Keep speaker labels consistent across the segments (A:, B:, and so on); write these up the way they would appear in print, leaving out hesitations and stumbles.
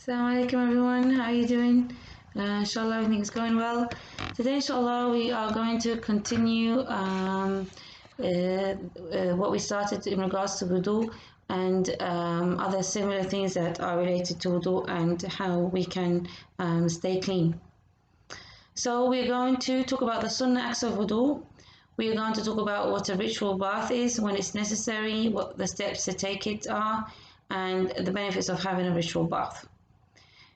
A: Assalamu alaikum everyone, how are you doing? Inshallah everything's going well. Today inshallah we are going to continue what we started in regards to wudu and other similar things that are related to wudu and how we can stay clean. So we're going to talk about the sunnah acts of wudu. We are going to talk about what a ritual bath is, when it's necessary, what the steps to take it are, and the benefits of having a ritual bath.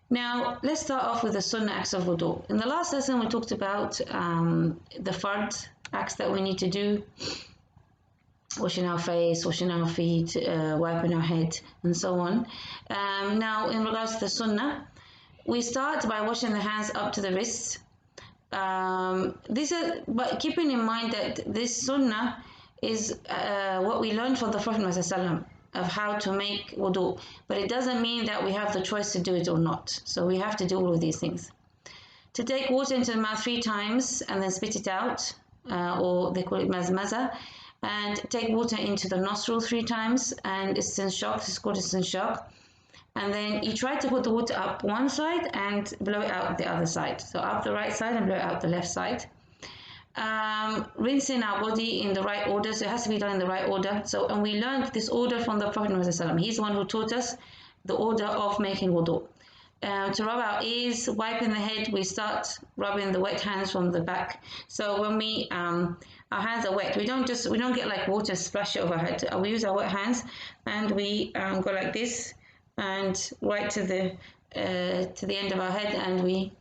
A: Now, let's start off with the sunnah acts of wudu. In the last lesson, we talked about the fard acts that we need to do, washing our face, washing our feet, wiping our head, and so on. Now, in regards to the sunnah, we start by washing the hands up to the wrists. But keeping in mind that this sunnah is what we learned from the Prophet ﷺ of how to make wudu, but it doesn't mean that we have the choice to do it or not. So we have to do all of these things. To take water into the mouth 3 times and then spit it out, or they call it mazmaza, and take water into the nostril 3 times, and istinshaq, this is called istinshaq. And then you try to put the water up one side and blow it out the other side. So up the right side and blow it out the left side. Rinsing our body in the right order, so it has to be done in the right order. So, and we learned this order from the Prophet ﷺ. He's the one who taught us the order of making wudu. To rub our ears, wiping the head, we start rubbing the wet hands from the back. So when we our hands are wet, we don't get like water splash over our head. We use our wet hands and we go like this and right to the end of our head, and we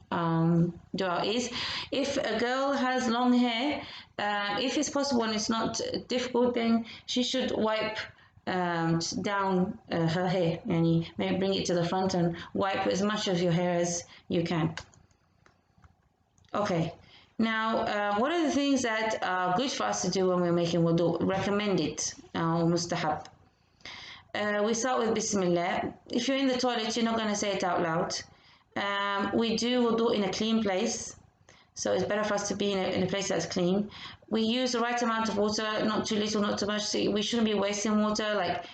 A: do our ears. If a girl has long hair, if it's possible and it's not difficult, then she should wipe down her hair, and you maybe bring it to the front and wipe as much of your hair as you can. Okay, now what are the things that are good for us to do when we're making wudu? Recommended, mustahab. We start with Bismillah. If you're in the toilet, you're not going to say it out loud. We do wudu in a clean place, so it's better for us to be in a place that's clean. We use the right amount of water, not too little, not too much. So we shouldn't be wasting water, like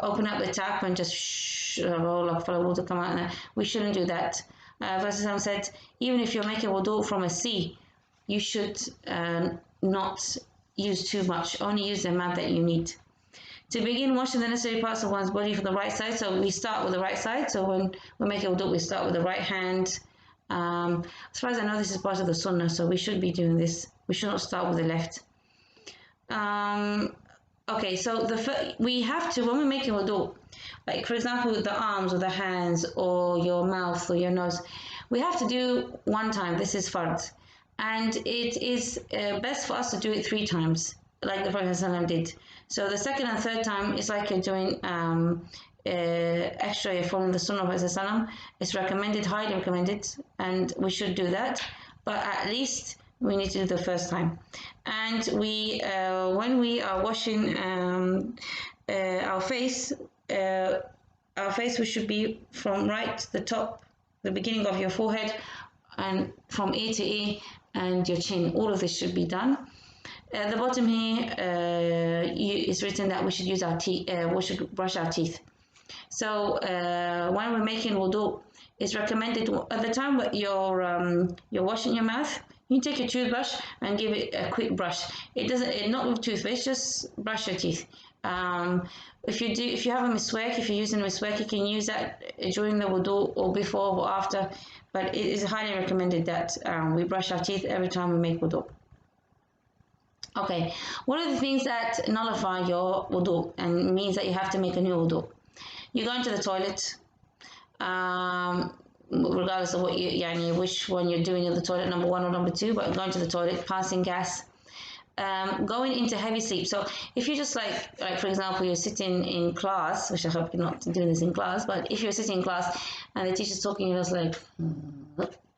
A: open up the tap and just a roll of water come out. And we shouldn't do that. Prophet said, even if you're making wudu from a sea, you should not use too much. Only use the amount that you need. To begin washing the necessary parts of one's body from the right side, so we start with the right side. So when we make wudu, we start with the right hand. As far as I know, this is part of the sunnah, so we should be doing this. We should not start with the left. Okay, so we have to, when we're making wudu, like for example, with the arms or the hands or your mouth or your nose, we have to do 1 time. This is fard. And it is best for us to do it 3 times, like the Prophet ﷺ did. So the 2nd and 3rd time is like you're doing extra, you're following the sunnah of Prophet ﷺ. It's recommended, highly recommended, and we should do that. But at least we need to do the 1st time. And we, when we are washing our face, we should be from right to the top, the beginning of your forehead, and from ear to ear, and your chin. All of this should be done. At the bottom here, it's written that we should use our teeth. We should brush our teeth. So when we're making wudu, it's recommended at the time that you're washing your mouth, you take a toothbrush and give it a quick brush. Not with toothpaste, just brush your teeth. If you have a miswak, if you're using a miswak, you can use that during the wudu or before or after. But it is highly recommended that we brush our teeth every time we make wudu. Okay, what are the things that nullify your wudu and means that you have to make a new wudu? You go into the toilet, regardless of what which one you're doing in the toilet, number 1 or number 2, but going to the toilet, passing gas, going into heavy sleep. So if you're just like for example, you're sitting in class, which I hope you're not doing this in class, but if you're sitting in class and the teacher's talking, you're just like,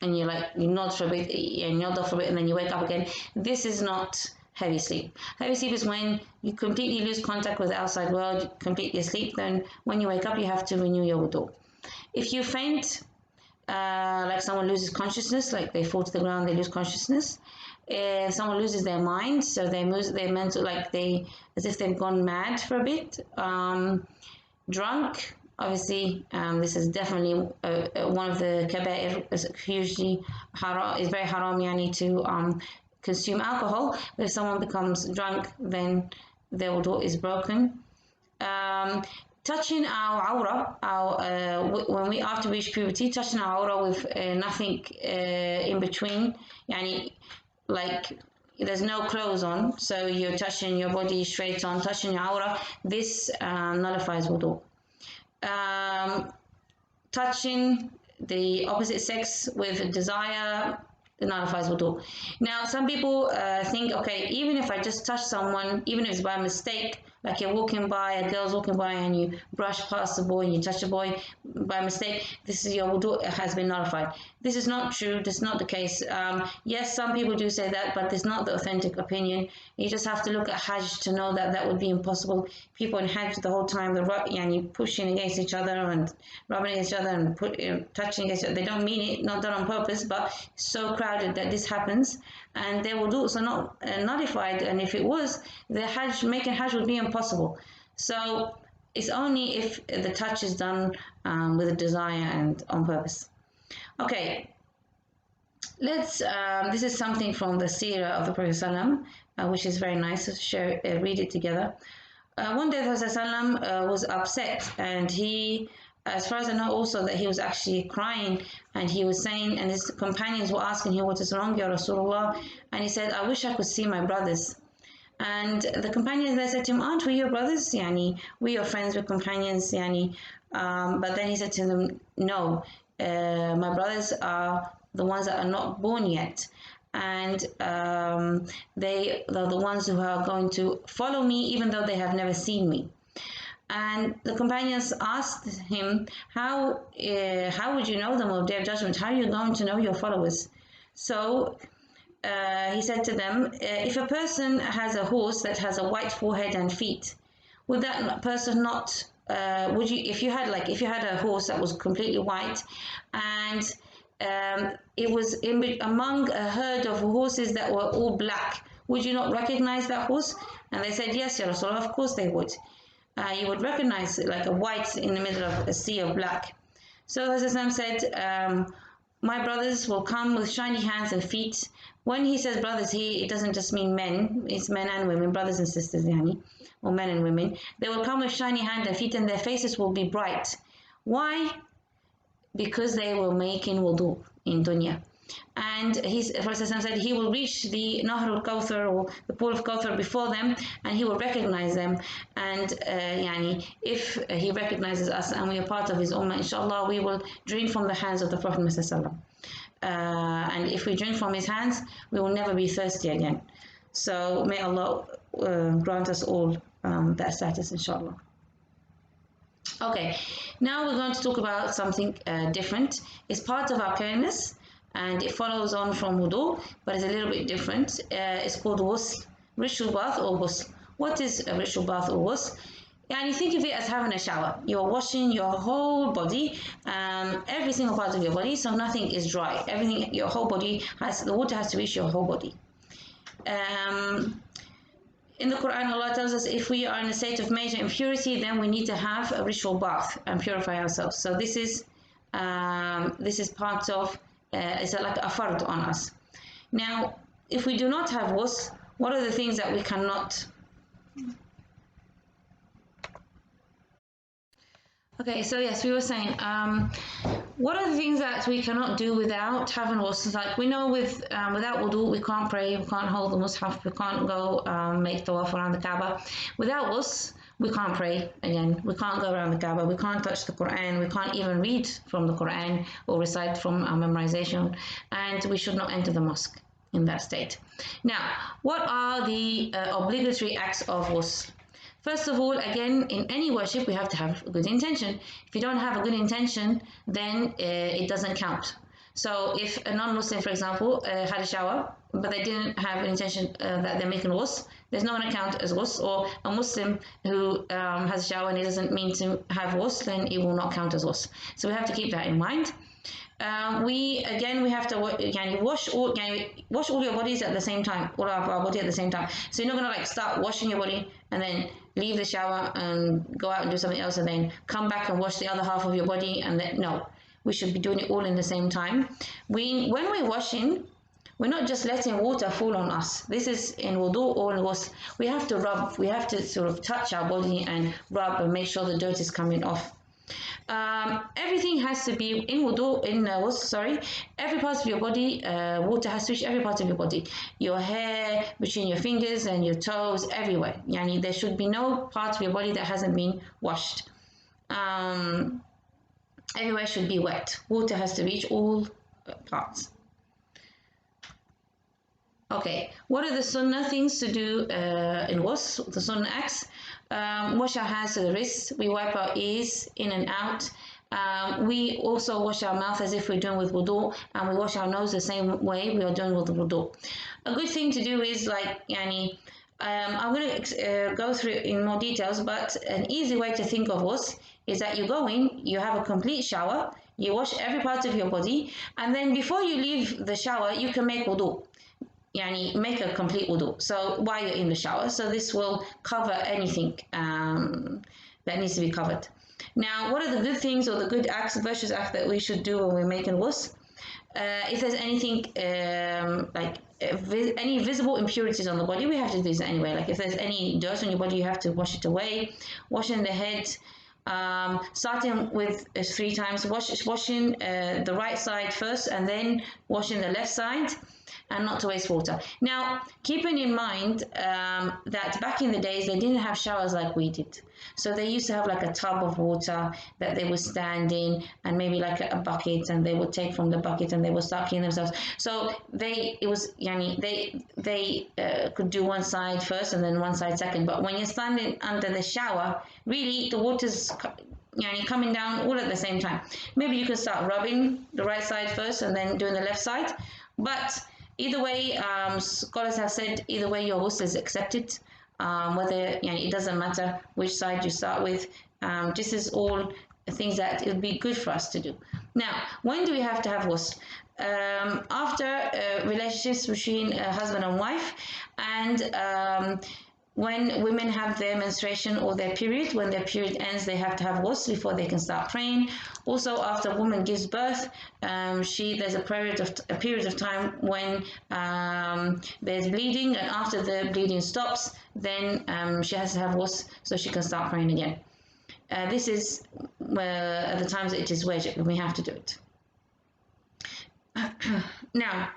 A: and you nod for a bit, and nod off for a bit, and then you wake up again. This is not heavy sleep. Heavy sleep is when you completely lose contact with the outside world, completely asleep. Then when you wake up, you have to renew your wudu. If you faint, like someone loses consciousness, like they fall to the ground, they lose consciousness. If someone loses their mind, so they lose their mental, as if they've gone mad for a bit. Drunk, Obviously, this is definitely one of the kaba'ir. Is hugely haram. Is very haram, yani, to consume alcohol. But if someone becomes drunk, then their wudu is broken. Touching our aura, when we after we reach puberty, touching our aura with nothing in between, yani, like there's no clothes on, so you're touching your body straight on, touching your aura. This nullifies wudu. Touching the opposite sex with desire nullifies wudu. Now, some people think, okay, even if I just touch someone, even if it's by mistake, like you're walking by, a girl's walking by, and you brush past the boy and you touch the boy by mistake, this is your wudu has been nullified. This is not true. This is not the case. Yes, some people do say that, but it's not the authentic opinion. You just have to look at Hajj to know that that would be impossible. People in Hajj the whole time, they're pushing against each other and rubbing against each other and touching against each other. They don't mean it, not done on purpose, but it's so crowded that this happens, and their wudu are not nullified. And if it was, making Hajj would be impossible. So it's only if the touch is done with a desire and on purpose. Okay, let's. This is something from the seerah of the Prophet ﷺ, which is very nice to share. Read it together. One day the Prophet ﷺ was upset, and he, as far as I know, also that he was actually crying, and he was saying, and his companions were asking him, "What is wrong, Ya Rasulullah?" And he said, "I wish I could see my brothers." And the companions they said to him, "Aren't we your brothers? Yani, we your friends, we're companions, yani." But then he said to them, "No, my brothers are the ones that are not born yet, and they are the ones who are going to follow me, even though they have never seen me." And the companions asked him, "How would you know them on Day of Judgment? How are you going to know your followers?" So he said to them, "If a person has a horse that has a white forehead and feet, would that person not? Would you, if you had a horse that was completely white, and it was among a herd of horses that were all black, would you not recognize that horse?" And they said, "Yes, Ya Rasulullah, of course they would. You would recognize like a white in the middle of a sea of black." So Hassan said, "My brothers will come with shiny hands and feet." When he says brothers, it doesn't just mean men, it's men and women, brothers and sisters, yani, or men and women. They will come with shiny hands and feet, and their faces will be bright. Why? Because they were making wudu in dunya. And Prophet said he will reach the Nahr al-Kawthar, or the pool of Kawthar, before them, and he will recognize them. And if he recognizes us and we are part of his ummah, inshallah, we will drink from the hands of the Prophet Muhammad. And if we drink from his hands, we will never be thirsty again. So may Allah grant us all that status, inshallah. Okay, now we're going to talk about something different. It's part of our cleanliness, and it follows on from wudu, but it's a little bit different. It's called ghusl, ritual bath or ghusl. What is a ritual bath or ghusl? And you think of it as having a shower. You're washing your whole body, every single part of your body, so nothing is dry. Everything, your whole body the water has to reach your whole body. In the Quran, Allah tells us if we are in a state of major impurity, then we need to have a ritual bath and purify ourselves. So this is part of, it's like a fard on us. Now, if we do not have ghusl, what are the things that we cannot? Okay, so yes, we were saying, what are the things that we cannot do without having ghusl? Like we know without wudu, we can't pray, we can't hold the mushaf, we can't go make tawaf around the Kaaba. Without ghusl, we can't pray again, we can't go around the Kaaba, we can't touch the Quran, we can't even read from the Quran or recite from our memorization, and we should not enter the mosque in that state. Now, what are the obligatory acts of ghusl? First of all, again, in any worship, we have to have a good intention. If you don't have a good intention, then it doesn't count. So if a non-Muslim, for example, had a shower, but they didn't have an intention that they're making ghusl, there's no one to count as ghusl. Or a Muslim who has a shower and he doesn't mean to have ghusl, then it will not count as ghusl. So we have to keep that in mind. We have to wash all your bodies at the same time, all of our body at the same time. So you're not gonna like start washing your body and then leave the shower and go out and do something else and then come back and wash the other half of your body, and then no, we should be doing it all in the same time. When we're washing, we're not just letting water fall on us. This is in wudu or in ghusl. We have to rub, we have to sort of touch our body and rub and make sure the dirt is coming off. Everything has to be in wudu, in ghusl, sorry. Every part of your body, water has to reach every part of your body. Your hair, between your fingers and your toes, everywhere. Yani there should be no part of your body that hasn't been washed. Everywhere should be wet. Water has to reach all parts. Okay, what are the sunnah things to do in ghusl, the sunnah acts? Wash our hands to the wrists, we wipe our ears in and out. We also wash our mouth as if we're doing with wudu, and we wash our nose the same way we are doing with the wudu. A good thing to do is like, yani, I'm going to go through it in more details, but an easy way to think of ghusl is that you go in, you have a complete shower, you wash every part of your body, and then before you leave the shower, you can make wudu. Yani make a complete wudu. So while you're in the shower, so this will cover anything that needs to be covered. Now, what are the good things or the good acts, virtuous acts that we should do when we're making ghusl? If there's anything any visible impurities on the body, we have to do this anyway. Like if there's any dirt on your body, you have to wash it away. Washing the head, starting with 3 times, washing the right side first and then washing the left side, and not to waste water. Now, keeping in mind that back in the days, they didn't have showers like we did. So they used to have like a tub of water that they would stand in, and maybe like a bucket, and they would take from the bucket and they would start cleaning themselves. So they could do one side first and then one side second. But when you're standing under the shower, really the water's coming down all at the same time. Maybe you could start rubbing the right side first and then doing the left side. But either way, scholars have said either way your ghusl is accepted. Whether it doesn't matter which side you start with. This is all things that it would be good for us to do. Now, when do we have to have ghusl? After relationships between husband and wife, and when women have their menstruation or their period, when their period ends, they have to have ghusl before they can start praying. Also, after a woman gives birth, there's a period of time when there's bleeding, and after the bleeding stops, then she has to have ghusl so she can start praying again. This is at the times that it is wajib, we have to do it. Now,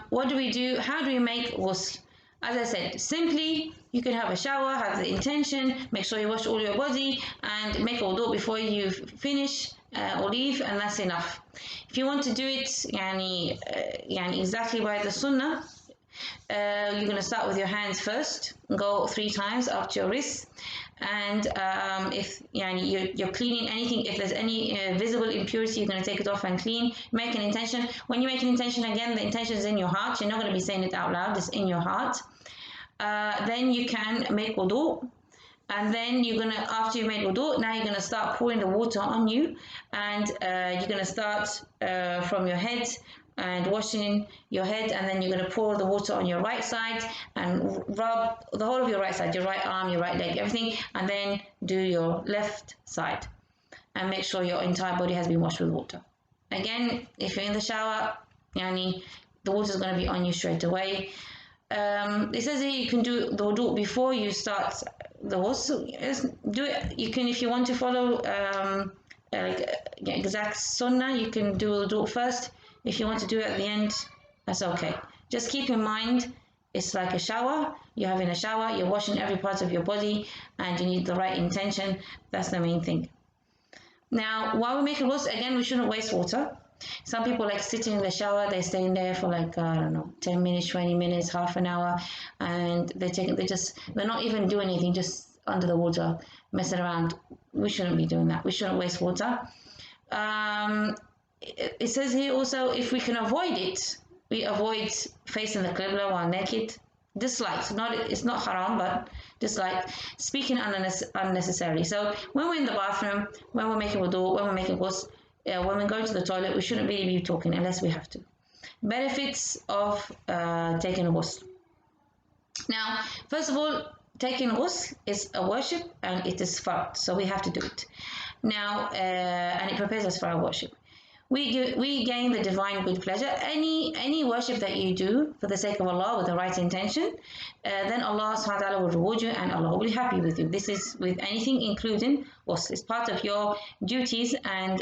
A: what do we do? How do we make ghusl? As I said, simply, you can have a shower, have the intention, make sure you wash all your body, and make a wudu before you finish or leave, and that's enough. If you want to do it exactly by the sunnah, you're going to start with your hands first, go 3 times up to your wrists, and if you're cleaning anything, if there's any visible impurity, you're going to take it off and clean. Make an intention. When you make an intention, again, the intention is in your heart. You're not going to be saying it out loud, it's in your heart. Then you can make wudu, and then after you made wudu, now you're going to start pouring the water on you, and you're going to start from your head and washing your head, and then you're going to pour the water on your right side and rub the whole of your right side, your right arm, your right leg, everything, and then do your left side and make sure your entire body has been washed with water. Again, if you're in the shower, the water is going to be on you straight away. It says here you can do the wudu before you start the ghusl. Do it. You can, if you want to follow exact sunnah, you can do wudu first. If you want to do it at the end, that's okay. Just keep in mind, it's like a shower. You're having a shower, you're washing every part of your body, and you need the right intention. That's the main thing. Now, while we're making ghusl, again, we shouldn't waste water. Some people like sitting in the shower, they're staying there for like, I don't know, 10 minutes, 20 minutes, half an hour, and they're not even doing anything, just under the water, messing around. We shouldn't be doing that. We shouldn't waste water. It says here also, if we can avoid it, we avoid facing the qibla while naked. Dislike, it's not haram, but dislike, speaking unnecessarily. So when we're in the bathroom, when we're making wudu, when we're making ghusl, when we go to the toilet, we shouldn't really be talking unless we have to. Benefits of taking a ghusl. Now, first of all, taking ghusl is a worship and it is fard, so we have to do it. Now, and it prepares us for our worship. We gain the divine good pleasure. Any worship that you do for the sake of Allah with the right intention, then Allah subhanahu wa ta'ala will reward you and Allah will be happy with you. This is with anything, including ghusl. It's part of your duties, and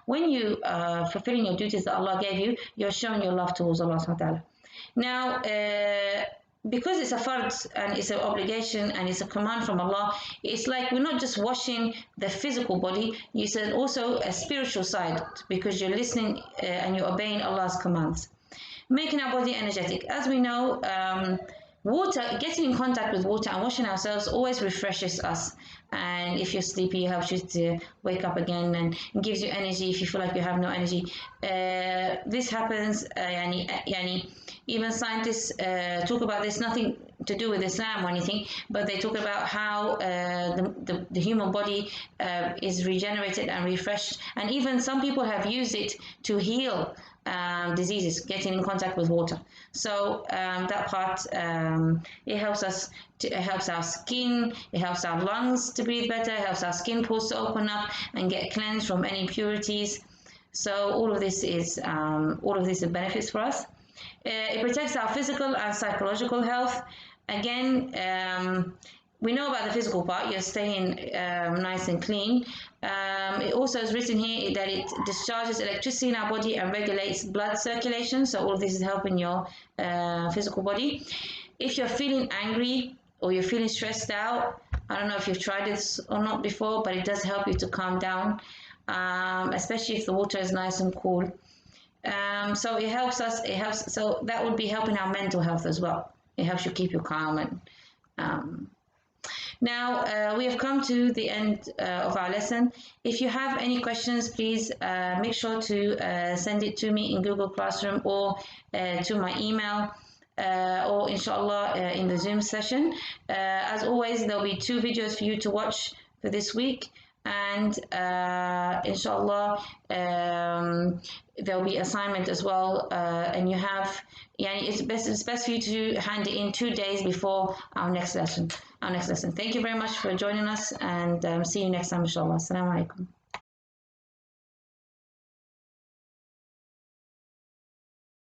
A: when you are fulfilling your duties that Allah gave you, you're showing your love towards Allah subhanahu wa ta'ala. Now, because it's a fard and it's an obligation and it's a command from Allah, it's like we're not just washing the physical body, you said also a spiritual side, because you're listening and you're obeying Allah's commands. Making our body energetic. As we know, water, getting in contact with water and washing ourselves always refreshes us. And if you're sleepy, it helps you to wake up again and gives you energy if you feel like you have no energy. This happens, even scientists talk about this, nothing to do with Islam or anything, but they talk about how the human body is regenerated and refreshed. And even some people have used it to heal diseases, getting in contact with water. So that part, it helps us, it helps our skin, it helps our lungs to breathe better, it helps our skin pores to open up and get cleansed from any impurities. So all of this is benefits for us. It protects our physical and psychological health. Again, we know about the physical part, you're staying nice and clean. It also is written here that it discharges electricity in our body and regulates blood circulation. So all of this is helping your physical body. If you're feeling angry or you're feeling stressed out, I don't know if you've tried this or not before, but it does help you to calm down, especially if the water is nice and cool. So it helps us, so that would be helping our mental health as well. It helps you keep you calm. And now we have come to the end of our lesson. If you have any questions, please make sure to send it to me in Google Classroom or to my email, or inshallah in the Zoom session. As always, there'll be 2 videos for you to watch for this week, and inshallah there'll be assignment as well, and you have, it's best for you to hand it in 2 days before our next lesson. Thank you very much for joining us, and see you next time, inshallah. Assalamu alaikum.